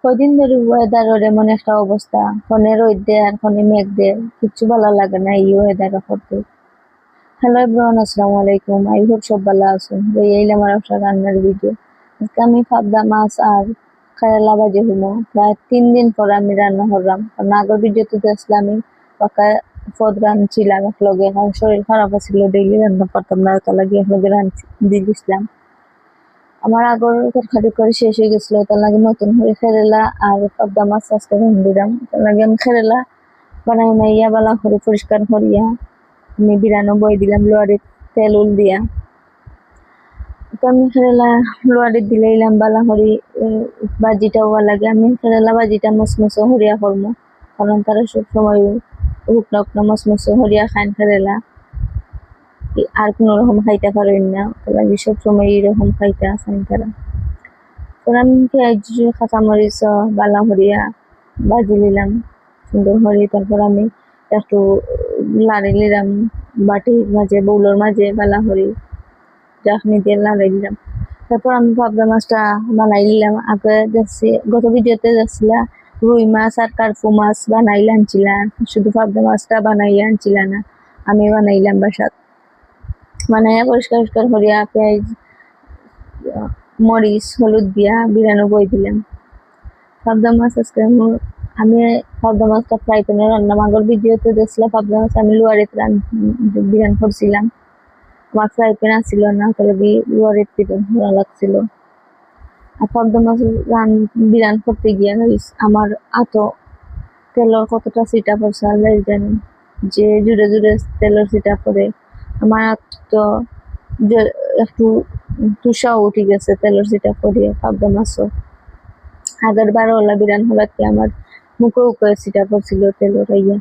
কয়দিন ধরে ওয়েদারের এমন একটা অবস্থা, ফোনে রোদ দেয় আর ফোনে মেঘ দেয়, কিচ্ছু ভালো লাগে না এই ওয়েদার করতে। হ্যালো এভরিওয়ান, আসসালামু আলাইকুম। আই হোপ সব ভালো আছেন। এই আমার একটা রান্নার ভিডিও। আজকে আমি পাবদা মাছ আর কেরালা ভাজি হলো। প্রায় 3 দিন পর আমি রান্না করলাম, কারণ আগের ভিডিওতে দেখলাম আমি পাকা পদ রাঁধছিলাম একলগে, কারণ শরীর খারাপ ছিল, ডেইলি রান্না করতাম না, তার লাগে একলগে দিয়ে দিছিলাম। আমার আগর তরকারি করে শেষ হয়ে গেছিল, তার লাগে নতুন করে কেরালা আর পাবদা মাছ আজকে দিলাম। তার লাগে আমি কেরালা বানাই মাইয়া বালা করে পরিষ্কার করিয়া আমি বিরানো বই দিলাম লোয়ারি তেল উল দিয়া। তো আমি কেরালা লোয়ারি দিলাম বালা করি বাজিটা হওয়া লাগে। আমি কেরালা বাজিটা মসমসে হরিয়া করবো, কারণ তারা সব সময় উকনা উকনা মসমসে হরিয়া খান কেরালা, আর কোন রকম খাইতে পারেন না, তার লাগে সব সময় এরকম খাইতে আসেন তারা। আমি পেঁয়াজ কাঁচামরিচ বালা হরিয়া ভাজি নিলাম সুন্দর করে। তারপর আমি একটু লাড়ি নিলাম বাটির মাঝে, বউলোর মাঝে বালা হরি চাটনি দিয়ে লাড়াই দিলাম। তারপর আমি পাবদা মাছটা বানাই নিলাম। আগে দেখছি গত ভিডিওতে দেখছিলা রুই মাছ আর কার্পু মাছ বানাইলে আনছিলাম, শুধু পাবদা মাছটা বানাইলে আনছিলাম না, আমি বানাইলাম বাসাত। বানাইয়া পরিষ্কার করিয়া পেঁয়াজ মরিচ হলুদ দিয়া বিরানো বই দিলাম। পাবদা মাছ আজকে আমি পাবদা মাছটা ফ্রাই প্যানে রান্না, আগের ভিডিওতে দেখছিলাম পাবদা মাছ আমি লোয়ারিতে বিরান করছিলাম। আমার ফ্রাই প্যান আসছিল না, তাহলে লোয়ারিত ভালো লাগছিল। আর পাবদা মাছ বিরান করতে গিয়া আমার আতো তেলের কতটা সিটা পড়ছে আল্লাহ জানি, যে জুড়ে জুড়ে তেলের সিটা পড়ে আমার তো একটু তুষাও উঠে গেছে তেলের সিটা পড়িয়ে পাবদা মাছও। আগের বার ওলা বিরান হলার কি আমার মুখে উকে সিটা পড়ছিল তেলের ইয়া।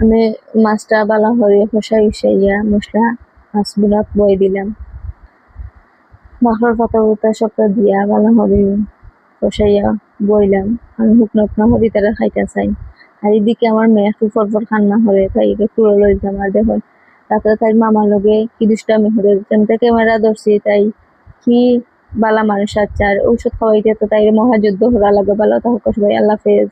আমি মাছটা বালা হয়ে কষাইয়া মশলা মাছ বিরাট বই দিলাম, বাখর পাতা উতা সবটা দিয়া বালা হরে কষাইয়া বইলাম। আমি শুকনো শুকনো হরি তারা খাইতে চাই। আর এদিকে আমার মেয়ে একটু পরপর খান্না হরে, তাই একটু লইতাম। আর দেখুন রাত্রে তাই মামার লগে কি দুষ্টামি হরে, যেমন ক্যামেরা ধরছি তাই কি বালা মানুষ। আচ্ছা আর ঔষধ খাওয়াইতে তো তাই মহাযুদ্ধ হরা লাগে। ভালো থাকো সবাই, আল্লাহ হাফেজ।